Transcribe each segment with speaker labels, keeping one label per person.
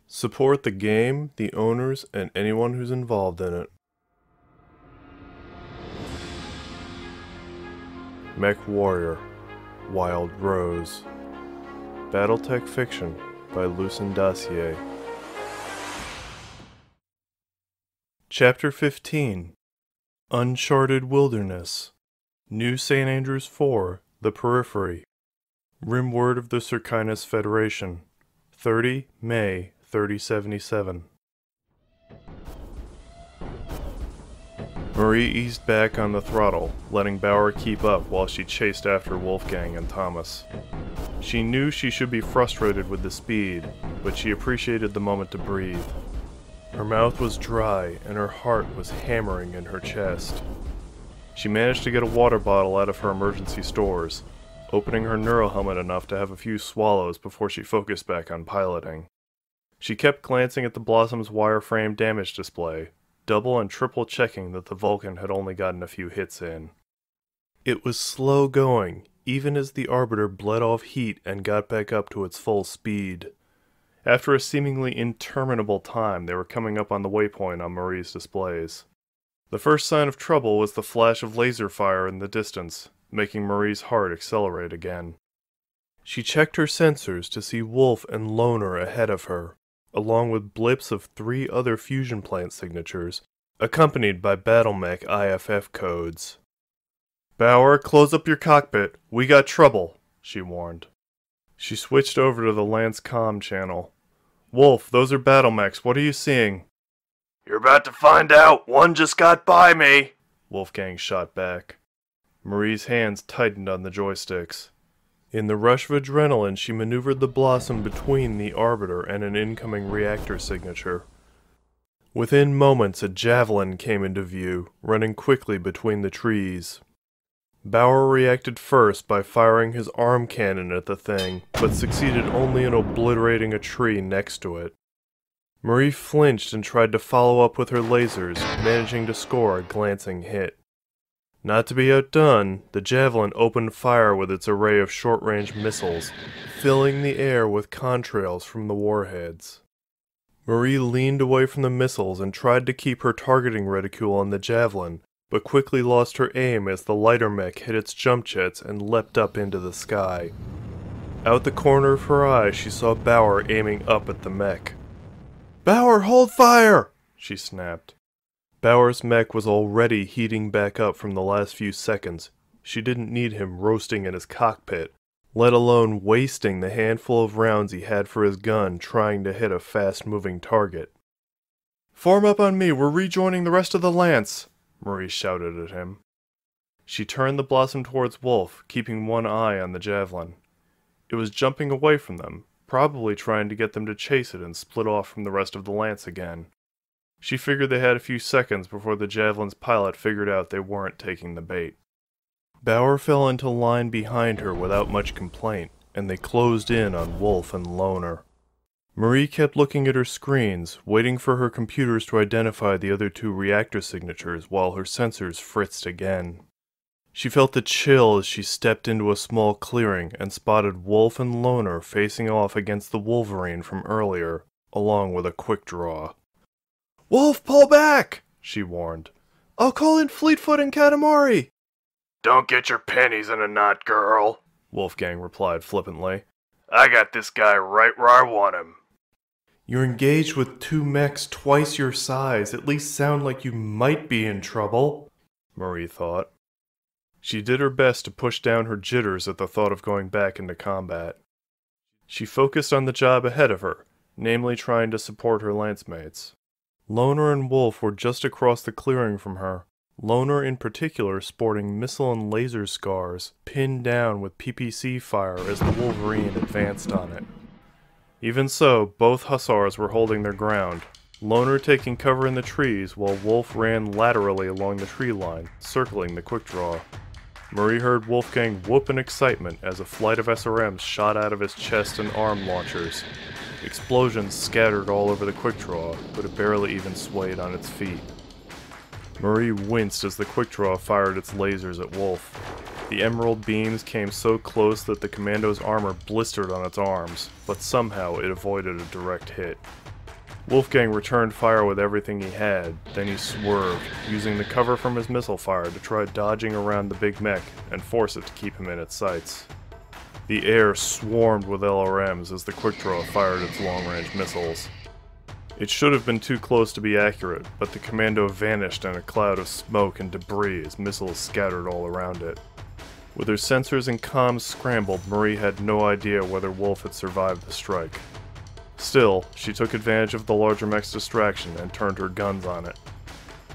Speaker 1: Support the game, the owners, and anyone who's involved in it. Mechwarrior, Wild Rose. Battletech fiction by Lucien Dacier. Chapter 15. Uncharted Wilderness. New St. Andrews 4, The Periphery. Rimward of the Circinus Federation. 30 May 3077. Marie eased back on the throttle, letting Bauer keep up while she chased after Wolfgang and Thomas. She knew she should be frustrated with the speed, but she appreciated the moment to breathe. Her mouth was dry, and her heart was hammering in her chest. She managed to get a water bottle out of her emergency stores, opening her neurohelmet enough to have a few swallows before she focused back on piloting. She kept glancing at the Blossom's wireframe damage display, double and triple checking that the Vulcan had only gotten a few hits in. It was slow going, even as the Arbiter bled off heat and got back up to its full speed. After a seemingly interminable time, they were coming up on the waypoint on Marie's displays. The first sign of trouble was the flash of laser fire in the distance, making Marie's heart accelerate again. She checked her sensors to see Wolf and Loner ahead of her, along with blips of 3 other fusion plant signatures, accompanied by BattleMech IFF codes. "Bauer, close up your cockpit. We got trouble," she warned. She switched over to the Lance comm channel. "Wolf, those are BattleMechs. What are you seeing?"
Speaker 2: "You're about to find out. One just got by me,"
Speaker 1: Wolfgang shot back. Marie's hands tightened on the joysticks. In the rush of adrenaline, she maneuvered the Blossom between the Arbiter and an incoming reactor signature. Within moments, a Javelin came into view, running quickly between the trees. Bauer reacted first by firing his arm cannon at the thing, but succeeded only in obliterating a tree next to it. Marie flinched and tried to follow up with her lasers, managing to score a glancing hit. Not to be outdone, the Javelin opened fire with its array of short-range missiles, filling the air with contrails from the warheads. Marie leaned away from the missiles and tried to keep her targeting reticule on the Javelin, but quickly lost her aim as the lighter mech hit its jump jets and leapt up into the sky. Out the corner of her eye, she saw Bauer aiming up at the mech. "Bauer, hold fire!" she snapped. Bauer's mech was already heating back up from the last few seconds. She didn't need him roasting in his cockpit, let alone wasting the handful of rounds he had for his gun trying to hit a fast-moving target. "Form up on me, we're rejoining the rest of the Lance," Marie shouted at him. She turned the Blossom towards Wolf, keeping one eye on the Javelin. It was jumping away from them, probably trying to get them to chase it and split off from the rest of the Lance again. She figured they had a few seconds before the Javelin's pilot figured out they weren't taking the bait. Bauer fell into line behind her without much complaint, and they closed in on Wolf and Loner. Marie kept looking at her screens, waiting for her computers to identify the other 2 reactor signatures while her sensors fritzed again. She felt a chill as she stepped into a small clearing and spotted Wolf and Loner facing off against the Wolverine from earlier, along with a Quickdraw. "Wolf, pull back!" she warned. "I'll call in Fleetfoot and Katamari!"
Speaker 2: "Don't get your panties in a knot, girl,"
Speaker 1: Wolfgang replied flippantly.
Speaker 2: "I got this guy right where I want him."
Speaker 1: "You're engaged with 2 mechs twice your size. At least sound like you might be in trouble," Marie thought. She did her best to push down her jitters at the thought of going back into combat. She focused on the job ahead of her, namely trying to support her lancemates. Loner and Wolf were just across the clearing from her, Loner in particular sporting missile and laser scars, pinned down with PPC fire as the Wolverine advanced on it. Even so, both Hussars were holding their ground, Loner taking cover in the trees while Wolf ran laterally along the tree line, circling the Quickdraw. Marie heard Wolfgang whoop in excitement as a flight of SRMs shot out of his chest and arm launchers. Explosions scattered all over the Quickdraw, but it barely even swayed on its feet. Marie winced as the Quickdraw fired its lasers at Wolf. The emerald beams came so close that the commando's armor blistered on its arms, but somehow it avoided a direct hit. Wolfgang returned fire with everything he had, then he swerved, using the cover from his missile fire to try dodging around the big mech and force it to keep him in its sights. The air swarmed with LRMs as the Quickdraw fired its long-range missiles. It should have been too close to be accurate, but the commando vanished in a cloud of smoke and debris as missiles scattered all around it. With her sensors and comms scrambled, Marie had no idea whether Wolf had survived the strike. Still, she took advantage of the larger mech's distraction and turned her guns on it.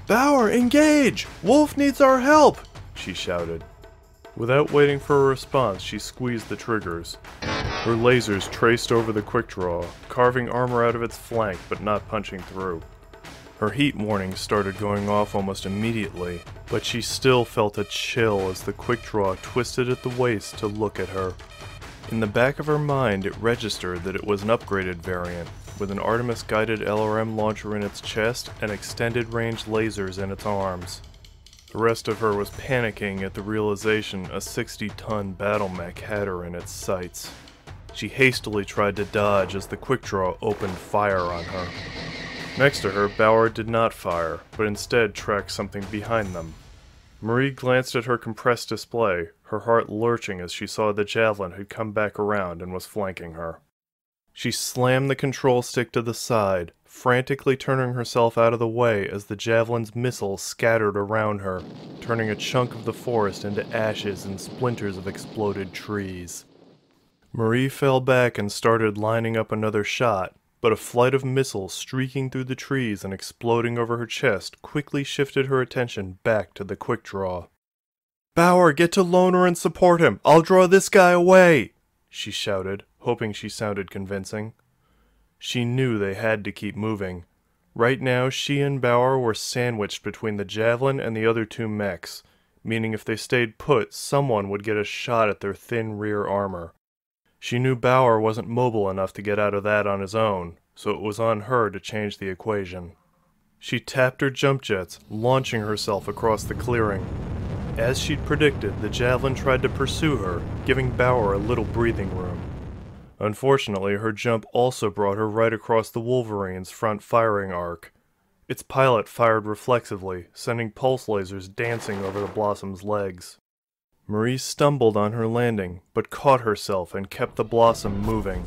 Speaker 1: "Bauer, engage! Wolf needs our help!" she shouted. Without waiting for a response, she squeezed the triggers. Her lasers traced over the Quickdraw, carving armor out of its flank but not punching through. Her heat warnings started going off almost immediately, but she still felt a chill as the Quickdraw twisted at the waist to look at her. In the back of her mind, it registered that it was an upgraded variant, with an Artemis-guided LRM launcher in its chest and extended-range lasers in its arms. The rest of her was panicking at the realization a 60-ton battle mech had her in its sights. She hastily tried to dodge as the Quickdraw opened fire on her. Next to her, Bauer did not fire, but instead tracked something behind them. Marie glanced at her compressed display, her heart lurching as she saw the Javelin had come back around and was flanking her. She slammed the control stick to the side, frantically turning herself out of the way as the Javelin's missiles scattered around her, turning a chunk of the forest into ashes and splinters of exploded trees. Marie fell back and started lining up another shot, but a flight of missiles streaking through the trees and exploding over her chest quickly shifted her attention back to the Quickdraw. "Bauer, get to Loner and support him! I'll draw this guy away!" she shouted, hoping she sounded convincing. She knew they had to keep moving. Right now, she and Bauer were sandwiched between the Javelin and the other two mechs, meaning if they stayed put, someone would get a shot at their thin rear armor. She knew Bauer wasn't mobile enough to get out of that on his own, so it was on her to change the equation. She tapped her jump jets, launching herself across the clearing. As she'd predicted, the Javelin tried to pursue her, giving Bauer a little breathing room. Unfortunately, her jump also brought her right across the Wolverine's front firing arc. Its pilot fired reflexively, sending pulse lasers dancing over the Blossom's legs. Marie stumbled on her landing, but caught herself and kept the Blossom moving.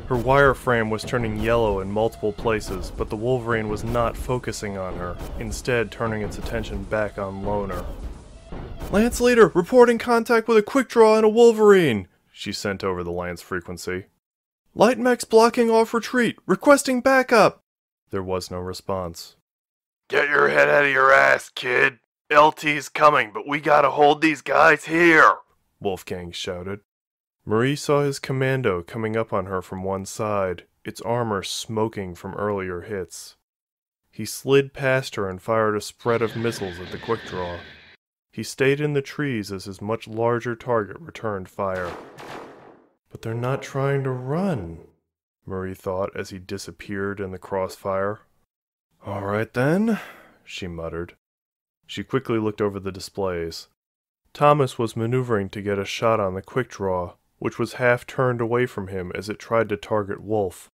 Speaker 1: Her wireframe was turning yellow in multiple places, but the Wolverine was not focusing on her, instead turning its attention back on Loner. "Lance Leader, reporting contact with a Quickdraw and a Wolverine!" she sent over the Lance frequency. "Light mech's blocking off retreat, requesting backup!" There was no response.
Speaker 2: Get your head out of your ass, kid. LT's coming, but we gotta hold these guys here,
Speaker 1: Wolfgang shouted. Marie saw his commando coming up on her from one side, its armor smoking from earlier hits. He slid past her and fired a spread of missiles at the Quickdraw. He stayed in the trees as his much larger target returned fire. But they're not trying to run, Marie thought as he disappeared in the crossfire. All right then, she muttered. She quickly looked over the displays. Thomas was maneuvering to get a shot on the Quickdraw, which was half turned away from him as it tried to target Wolf.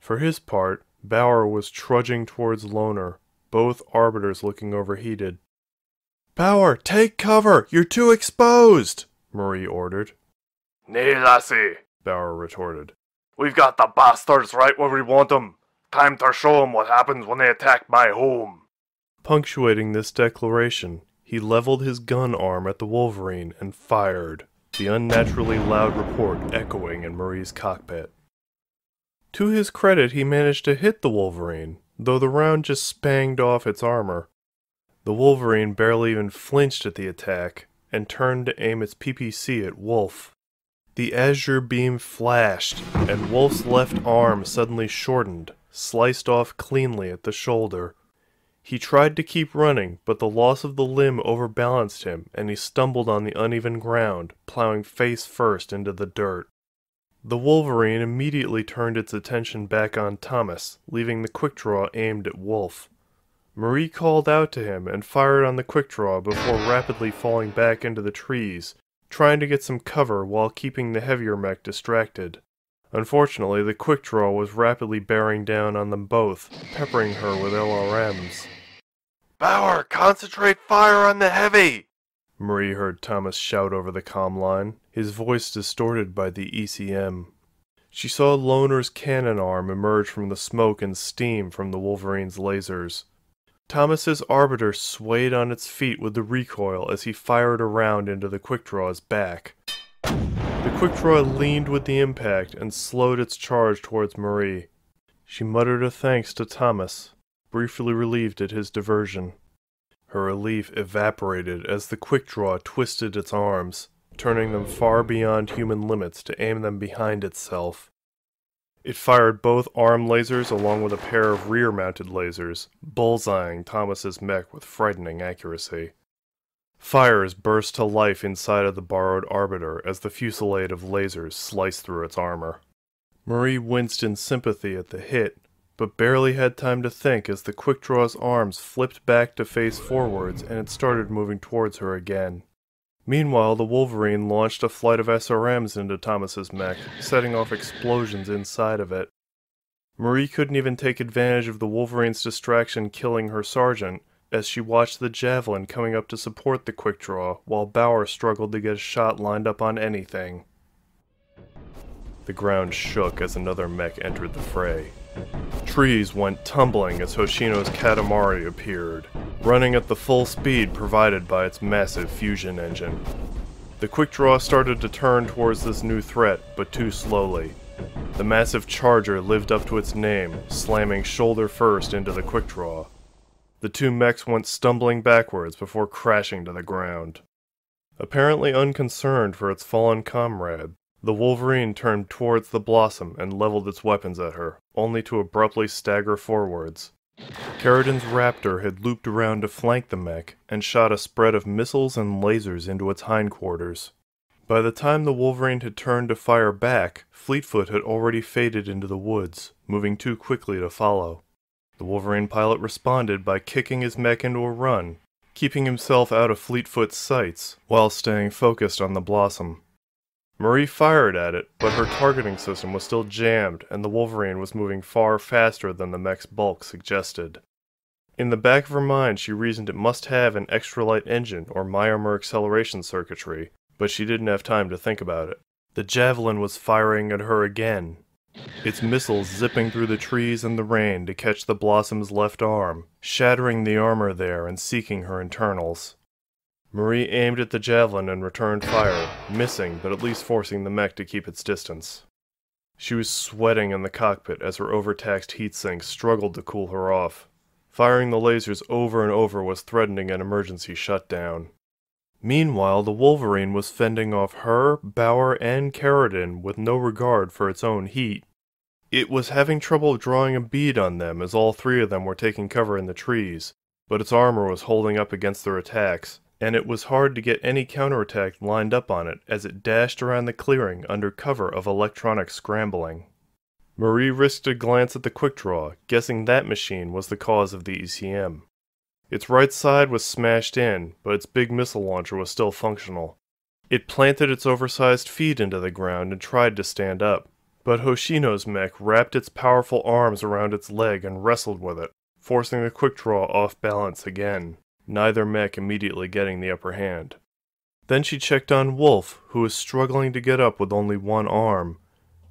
Speaker 1: For his part, Bauer was trudging towards Loner, both arbiters looking overheated. "Bauer, take cover! You're too exposed!" Marie ordered.
Speaker 2: "Nee, lassie,"
Speaker 1: Bauer retorted.
Speaker 2: "We've got the bastards right where we want them. Time to show them what happens when they attack my home."
Speaker 1: Punctuating this declaration, he leveled his gun arm at the Wolverine and fired, the unnaturally loud report echoing in Marie's cockpit. To his credit, he managed to hit the Wolverine, though the round just spanged off its armor. The Wolverine barely even flinched at the attack, and turned to aim its PPC at Wolf. The azure beam flashed, and Wolf's left arm suddenly shortened, sliced off cleanly at the shoulder. He tried to keep running, but the loss of the limb overbalanced him, and he stumbled on the uneven ground, plowing face first into the dirt. The Wolverine immediately turned its attention back on Thomas, leaving the Quickdraw aimed at Wolf. Marie called out to him and fired on the Quickdraw before rapidly falling back into the trees, trying to get some cover while keeping the heavier mech distracted. Unfortunately, the Quickdraw was rapidly bearing down on them both, peppering her with LRMs.
Speaker 2: Bauer, concentrate fire on the heavy!
Speaker 1: Marie heard Thomas shout over the comm line, his voice distorted by the ECM. She saw Loner's cannon arm emerge from the smoke and steam from the Wolverine's lasers. Thomas's arbiter swayed on its feet with the recoil as he fired a round into the Quickdraw's back. The Quickdraw leaned with the impact and slowed its charge towards Marie. She muttered a thanks to Thomas, briefly relieved at his diversion. Her relief evaporated as the Quickdraw twisted its arms, turning them far beyond human limits to aim them behind itself. It fired both arm lasers along with a pair of rear-mounted lasers, bullseyeing Thomas's mech with frightening accuracy. Fires burst to life inside of the borrowed arbiter as the fusillade of lasers sliced through its armor. Marie winced in sympathy at the hit, but barely had time to think as the Quickdraw's arms flipped back to face forwards and it started moving towards her again. Meanwhile, the Wolverine launched a flight of SRMs into Thomas's mech, setting off explosions inside of it. Marie couldn't even take advantage of the Wolverine's distraction killing her sergeant, as she watched the Javelin coming up to support the Quickdraw, while Bauer struggled to get a shot lined up on anything. The ground shook as another mech entered the fray. Trees went tumbling as Hoshino's Katamari appeared, running at the full speed provided by its massive fusion engine. The Quickdraw started to turn towards this new threat, but too slowly. The massive charger lived up to its name, slamming shoulder first into the Quickdraw. The two mechs went stumbling backwards before crashing to the ground. Apparently unconcerned for its fallen comrade, the Wolverine turned towards the Blossom and leveled its weapons at her, only to abruptly stagger forwards. Carradin's Raptor had looped around to flank the mech and shot a spread of missiles and lasers into its hindquarters. By the time the Wolverine had turned to fire back, Fleetfoot had already faded into the woods, moving too quickly to follow. The Wolverine pilot responded by kicking his mech into a run, keeping himself out of Fleetfoot's sights, while staying focused on the Blossom. Marie fired at it, but her targeting system was still jammed, and the Wolverine was moving far faster than the mech's bulk suggested. In the back of her mind, she reasoned it must have an extra-light engine or Myomer acceleration circuitry, but she didn't have time to think about it. The Javelin was firing at her again, its missiles zipping through the trees and the rain to catch the Blossom's left arm, shattering the armor there and seeking her internals. Marie aimed at the Javelin and returned fire, missing but at least forcing the mech to keep its distance. She was sweating in the cockpit as her overtaxed heatsink struggled to cool her off. Firing the lasers over and over was threatening an emergency shutdown. Meanwhile, the Wolverine was fending off her, Bauer, and Carradin with no regard for its own heat. It was having trouble drawing a bead on them as all three of them were taking cover in the trees, but its armor was holding up against their attacks, and it was hard to get any counterattack lined up on it as it dashed around the clearing under cover of electronic scrambling. Marie risked a glance at the Quickdraw, guessing that machine was the cause of the ECM. Its right side was smashed in, but its big missile launcher was still functional. It planted its oversized feet into the ground and tried to stand up, but Hoshino's mech wrapped its powerful arms around its leg and wrestled with it, forcing the Quickdraw off balance again, neither mech immediately getting the upper hand. Then she checked on Wolf, who was struggling to get up with only one arm,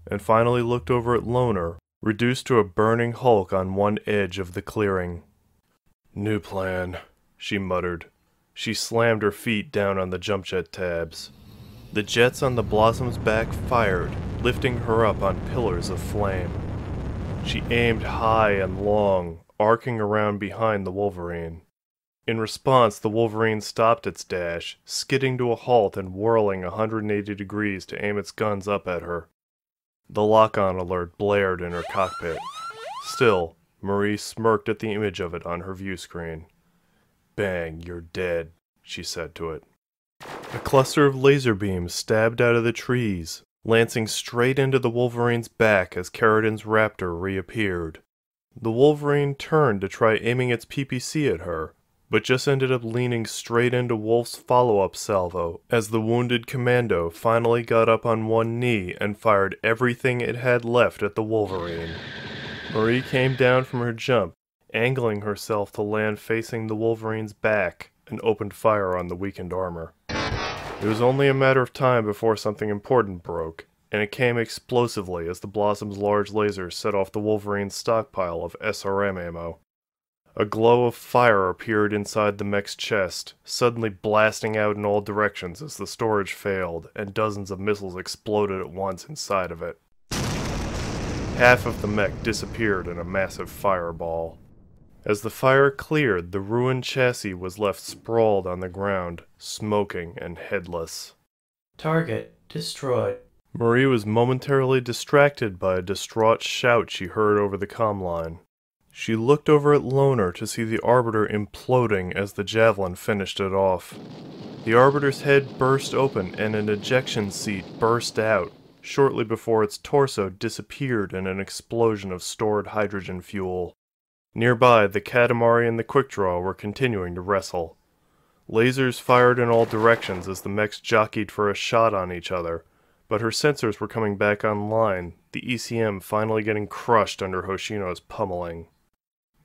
Speaker 1: and finally looked over at Loner, reduced to a burning hulk on one edge of the clearing. "New plan," she muttered. She slammed her feet down on the jump jet tabs. The jets on the Blossom's back fired, lifting her up on pillars of flame. She aimed high and long, arcing around behind the Wolverine. In response, the Wolverine stopped its dash, skidding to a halt and whirling 180 degrees to aim its guns up at her. The lock-on alert blared in her cockpit. Still, Marie smirked at the image of it on her view screen. "Bang, you're dead," she said to it. A cluster of laser beams stabbed out of the trees, lancing straight into the Wolverine's back as Carradin's Raptor reappeared. The Wolverine turned to try aiming its PPC at her, but just ended up leaning straight into Wolf's follow-up salvo as the wounded commando finally got up on one knee and fired everything it had left at the Wolverine. Marie came down from her jump, angling herself to land facing the Wolverine's back, and opened fire on the weakened armor. It was only a matter of time before something important broke, and it came explosively as the Blossom's large laser set off the Wolverine's stockpile of SRM ammo. A glow of fire appeared inside the mech's chest, suddenly blasting out in all directions as the storage failed, and dozens of missiles exploded at once inside of it. Half of the mech disappeared in a massive fireball. As the fire cleared, the ruined chassis was left sprawled on the ground, smoking and headless.
Speaker 3: Target destroyed.
Speaker 1: Marie was momentarily distracted by a distraught shout she heard over the comm line. She looked over at Loner to see the Arbiter imploding as the Javelin finished it off. The Arbiter's head burst open and an ejection seat burst out, shortly before its torso disappeared in an explosion of stored hydrogen fuel. Nearby, the Katamari and the Quickdraw were continuing to wrestle. Lasers fired in all directions as the mechs jockeyed for a shot on each other, but her sensors were coming back online, the ECM finally getting crushed under Hoshino's pummeling.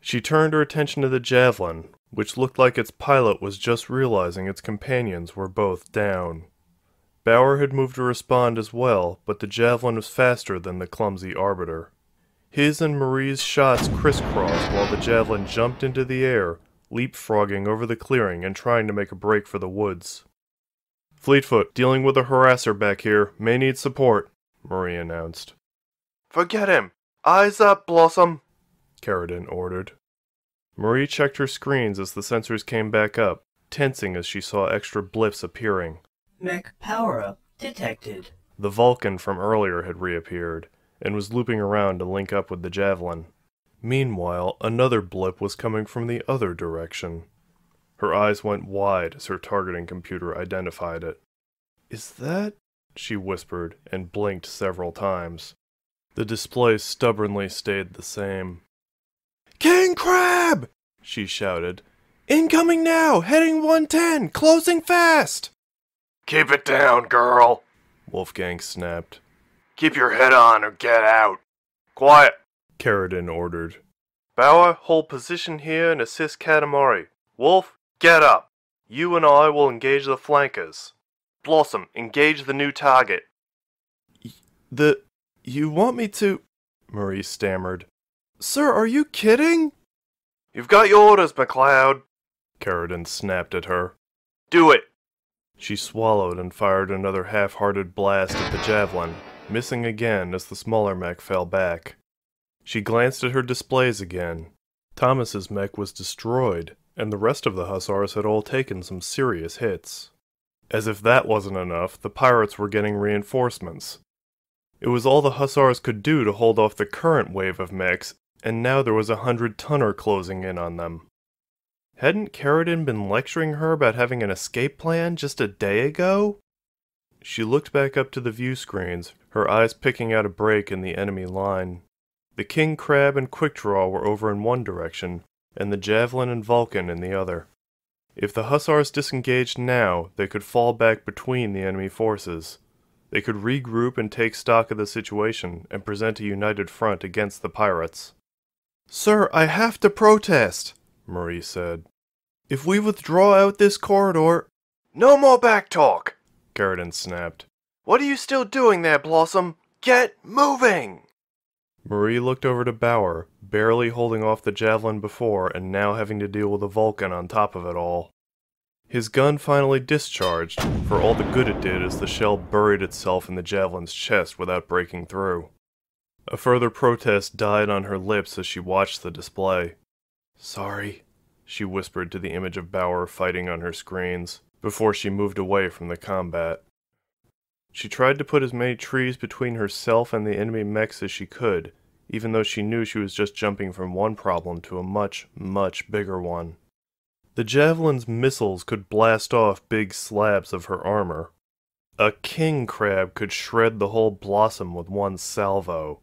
Speaker 1: She turned her attention to the Javelin, which looked like its pilot was just realizing its companions were both down. Bauer had moved to respond as well, but the Javelin was faster than the clumsy Arbiter. His and Marie's shots crisscrossed while the Javelin jumped into the air, leapfrogging over the clearing and trying to make a break for the woods. "Fleetfoot, dealing with a harasser back here, may need support," Marie announced.
Speaker 2: Forget him. Eyes up, Blossom.
Speaker 1: Carradine ordered. Marie checked her screens as the sensors came back up, tensing as she saw extra blips appearing.
Speaker 3: Mech power-up detected.
Speaker 1: The Vulcan from earlier had reappeared, and was looping around to link up with the Javelin. Meanwhile, another blip was coming from the other direction. Her eyes went wide as her targeting computer identified it. "Is that?" she whispered, and blinked several times. The display stubbornly stayed the same. "King Crab!" she shouted. "Incoming now! Heading 110! Closing fast!"
Speaker 2: Keep it down, girl.
Speaker 1: Wolfgang snapped.
Speaker 2: Keep your head on or get out. Quiet.
Speaker 1: Carradine ordered.
Speaker 2: Bauer, hold position here and assist Katamari. Wolf, get up. You and I will engage the flankers. Blossom, engage the new target.
Speaker 1: You want me to... Marie stammered. Sir, are you kidding?
Speaker 2: You've got your orders, McCloud.
Speaker 1: Carradine snapped at her.
Speaker 2: Do it.
Speaker 1: She swallowed and fired another half-hearted blast at the Javelin, missing again as the smaller mech fell back. She glanced at her displays again. Thomas's mech was destroyed, and the rest of the Hussars had all taken some serious hits. As if that wasn't enough, the pirates were getting reinforcements. It was all the Hussars could do to hold off the current wave of mechs, and now there was 100-tonner closing in on them. Hadn't Carradine been lecturing her about having an escape plan just a day ago? She looked back up to the view screens, her eyes picking out a break in the enemy line. The King Crab and Quickdraw were over in one direction, and the Javelin and Vulcan in the other. If the Hussars disengaged now, they could fall back between the enemy forces. They could regroup and take stock of the situation and present a united front against the pirates. Sir, I have to protest, Marie said. If we withdraw out this corridor...
Speaker 2: No more backtalk,
Speaker 1: Carradine snapped.
Speaker 2: What are you still doing there, Blossom? Get moving!
Speaker 1: Marie looked over to Bauer, barely holding off the Javelin before and now having to deal with a Vulcan on top of it all. His gun finally discharged, for all the good it did as the shell buried itself in the Javelin's chest without breaking through. A further protest died on her lips as she watched the display. Sorry, she whispered to the image of Bauer fighting on her screens, before she moved away from the combat. She tried to put as many trees between herself and the enemy mechs as she could, even though she knew she was just jumping from one problem to a much, much bigger one. The Javelin's missiles could blast off big slabs of her armor. A king crab could shred the whole Blossom with one salvo.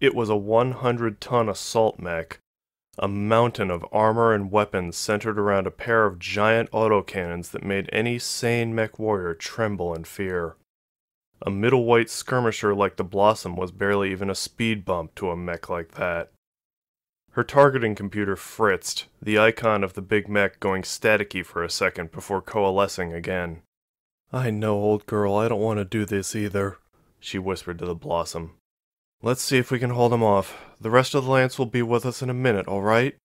Speaker 1: It was a 100-ton assault mech, A mountain of armor and weapons centered around a pair of giant autocannons that made any sane Mechwarrior tremble in fear. A middleweight skirmisher like the Blossom was barely even a speed bump to a mech like that. Her targeting computer fritzed, the icon of the big mech going staticky for a second before coalescing again. "I know, old girl, I don't want to do this either," she whispered to the Blossom. "Let's see if we can hold him off. The rest of the Lance will be with us in a minute, alright?"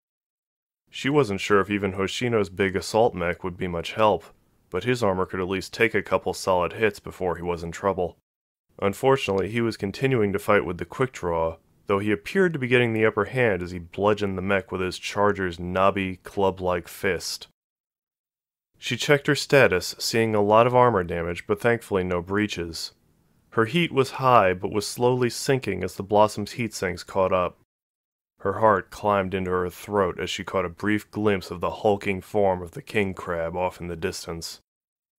Speaker 1: She wasn't sure if even Hoshino's big assault mech would be much help, but his armor could at least take a couple solid hits before he was in trouble. Unfortunately, he was continuing to fight with the Quickdraw, though he appeared to be getting the upper hand as he bludgeoned the mech with his charger's knobby, club-like fist. She checked her status, seeing a lot of armor damage, but thankfully no breaches. Her heat was high, but was slowly sinking as the Blossom's heat sinks caught up. Her heart climbed into her throat as she caught a brief glimpse of the hulking form of the king crab off in the distance.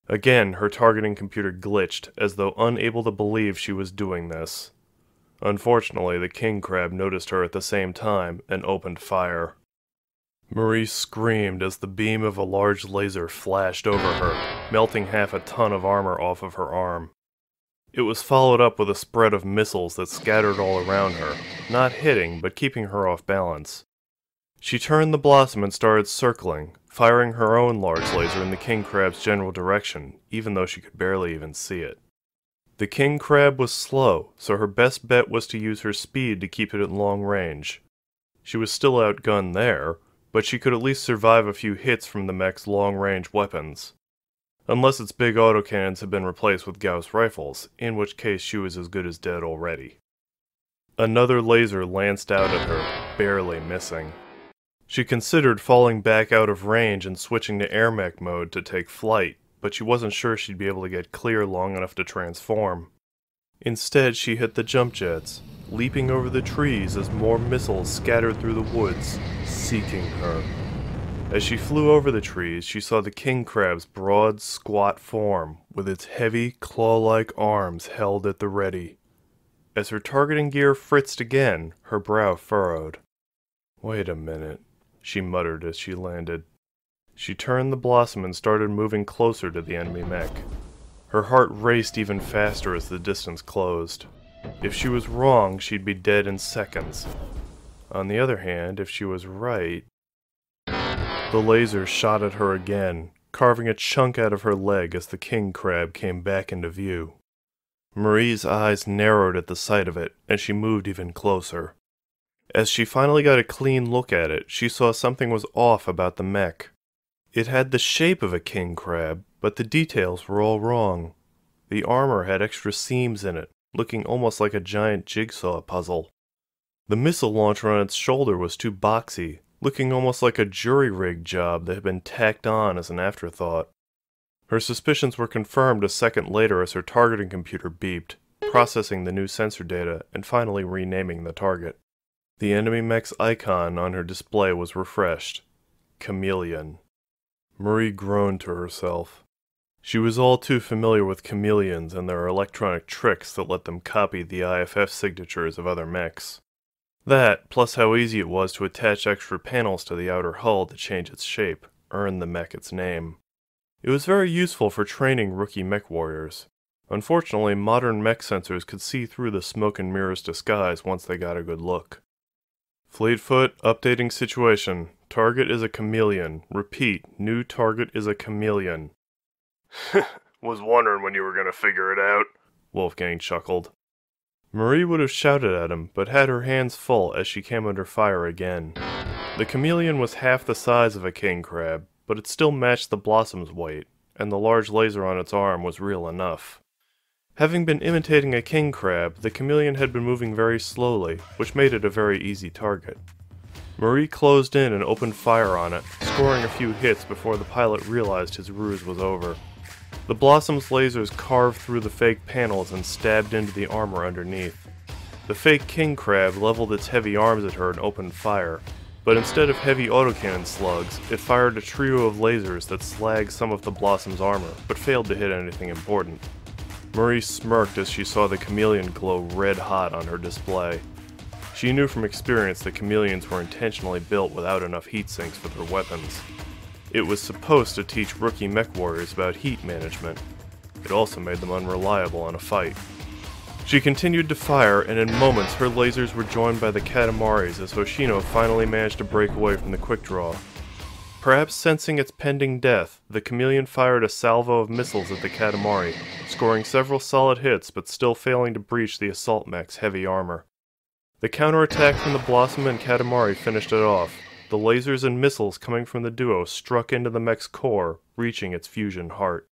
Speaker 1: Again, her targeting computer glitched, as though unable to believe she was doing this. Unfortunately, the king crab noticed her at the same time and opened fire. Marie screamed as the beam of a large laser flashed over her, melting half a ton of armor off of her arm. It was followed up with a spread of missiles that scattered all around her, not hitting, but keeping her off balance. She turned the Blossom and started circling, firing her own large laser in the king crab's general direction, even though she could barely even see it. The king crab was slow, so her best bet was to use her speed to keep it at long range. She was still outgunned there, but she could at least survive a few hits from the mech's long-range weapons. Unless its big autocannons had been replaced with Gauss rifles, in which case she was as good as dead already. Another laser lanced out at her, barely missing. She considered falling back out of range and switching to air mech mode to take flight, but she wasn't sure she'd be able to get clear long enough to transform. Instead, she hit the jump jets, leaping over the trees as more missiles scattered through the woods, seeking her. As she flew over the trees, she saw the king crab's broad, squat form, with its heavy, claw-like arms held at the ready. As her targeting gear fritzed again, her brow furrowed. "Wait a minute," she muttered as she landed. She turned the Blossom and started moving closer to the enemy mech. Her heart raced even faster as the distance closed. If she was wrong, she'd be dead in seconds. On the other hand, if she was right... The laser shot at her again, carving a chunk out of her leg as the king crab came back into view. Marie's eyes narrowed at the sight of it, and she moved even closer. As she finally got a clean look at it, she saw something was off about the mech. It had the shape of a king crab, but the details were all wrong. The armor had extra seams in it, looking almost like a giant jigsaw puzzle. The missile launcher on its shoulder was too boxy, looking almost like a jury-rig job that had been tacked on as an afterthought. Her suspicions were confirmed a second later as her targeting computer beeped, processing the new sensor data and finally renaming the target. The enemy mech's icon on her display was refreshed. Chameleon. Marie groaned to herself. She was all too familiar with chameleons and their electronic tricks that let them copy the IFF signatures of other mechs. That, plus how easy it was to attach extra panels to the outer hull to change its shape, earned the mech its name. It was very useful for training rookie Mechwarriors. Unfortunately, modern mech sensors could see through the smoke and mirrors disguise once they got a good look. Fleetfoot, updating situation. Target is a chameleon. Repeat, new target is a chameleon.
Speaker 2: Was wondering when you were gonna figure it out.
Speaker 1: Wolfgang chuckled. Marie would have shouted at him, but had her hands full as she came under fire again. The chameleon was half the size of a king crab, but it still matched the Blossom's weight, and the large laser on its arm was real enough. Having been imitating a king crab, the chameleon had been moving very slowly, which made it a very easy target. Marie closed in and opened fire on it, scoring a few hits before the pilot realized his ruse was over. The Blossom's lasers carved through the fake panels and stabbed into the armor underneath. The fake king crab leveled its heavy arms at her and opened fire, but instead of heavy autocannon slugs, it fired a trio of lasers that slagged some of the Blossom's armor, but failed to hit anything important. Marie smirked as she saw the chameleon glow red hot on her display. She knew from experience that chameleons were intentionally built without enough heat sinks for their weapons. It was supposed to teach rookie Mechwarriors about heat management. It also made them unreliable in a fight. She continued to fire, and in moments her lasers were joined by the Katamari's as Hoshino finally managed to break away from the Quickdraw. Perhaps sensing its pending death, the chameleon fired a salvo of missiles at the Katamari, scoring several solid hits but still failing to breach the assault mech's heavy armor. The counterattack from the Blossom and Katamari finished it off. The lasers and missiles coming from the duo struck into the mech's core, reaching its fusion heart.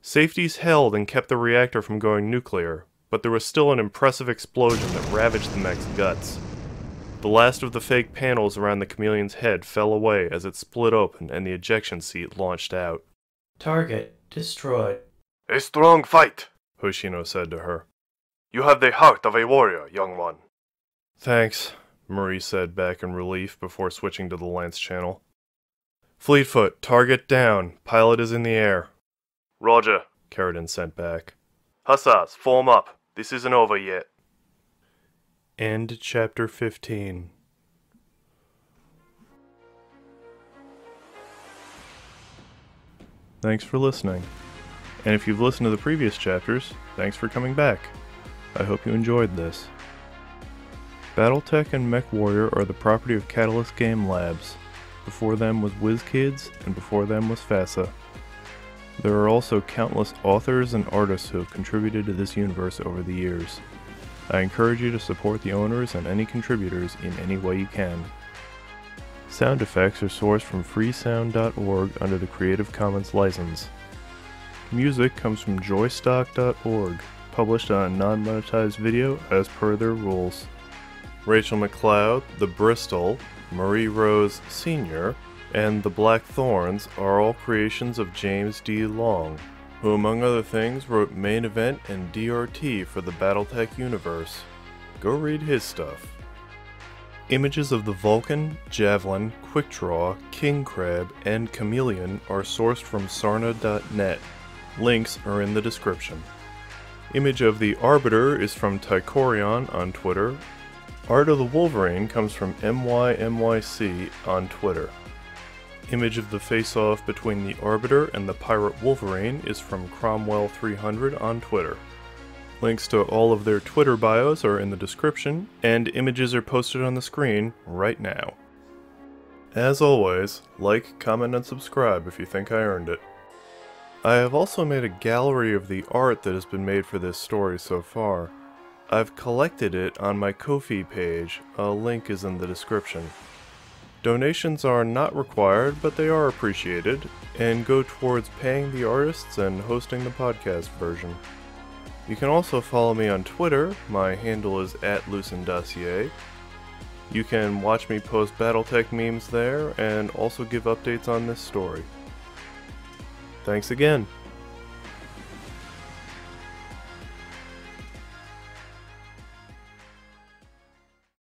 Speaker 1: Safeties held and kept the reactor from going nuclear, but there was still an impressive explosion that ravaged the mech's guts. The last of the fake panels around the chameleon's head fell away as it split open and the ejection seat launched out.
Speaker 3: Target destroyed.
Speaker 2: A strong fight,
Speaker 1: Hoshino said to her.
Speaker 2: You have the heart of a warrior, young one.
Speaker 1: Thanks, Marie said back in relief before switching to the Lance channel. Fleetfoot, target down. Pilot is in the air.
Speaker 2: Roger.
Speaker 1: Carradine sent back.
Speaker 2: Hussars, form up. This isn't over yet.
Speaker 1: End chapter 15. Thanks for listening. And if you've listened to the previous chapters, thanks for coming back. I hope you enjoyed this. Battletech and Mechwarrior are the property of Catalyst Game Labs. Before them was WizKids, and before them was FASA. There are also countless authors and artists who have contributed to this universe over the years. I encourage you to support the owners and any contributors in any way you can. Sound effects are sourced from freesound.org under the Creative Commons license. Music comes from joystock.org, published on a non-monetized video as per their rules. Rachel McCloud, the Bristol, Marie Rose Sr., and the Black Thorns are all creations of James D. Long, who among other things wrote Main Event and DRT for the Battletech universe. Go read his stuff. Images of the Vulcan, Javelin, Quickdraw, King Crab, and Chameleon are sourced from sarna.net. Links are in the description. Image of the Arbiter is from Tychorion on Twitter. Art of the Wolverine comes from MYMYC on Twitter. Image of the face-off between the Arbiter and the Pirate Wolverine is from Cromwell300 on Twitter. Links to all of their Twitter bios are in the description, and images are posted on the screen right now. As always, like, comment, and subscribe if you think I earned it. I have also made a gallery of the art that has been made for this story so far. I've collected it on my Ko-fi page, a link is in the description. Donations are not required, but they are appreciated, and go towards paying the artists and hosting the podcast version. You can also follow me on Twitter, my handle is @LucenDossier. You can watch me post Battletech memes there, and also give updates on this story. Thanks again!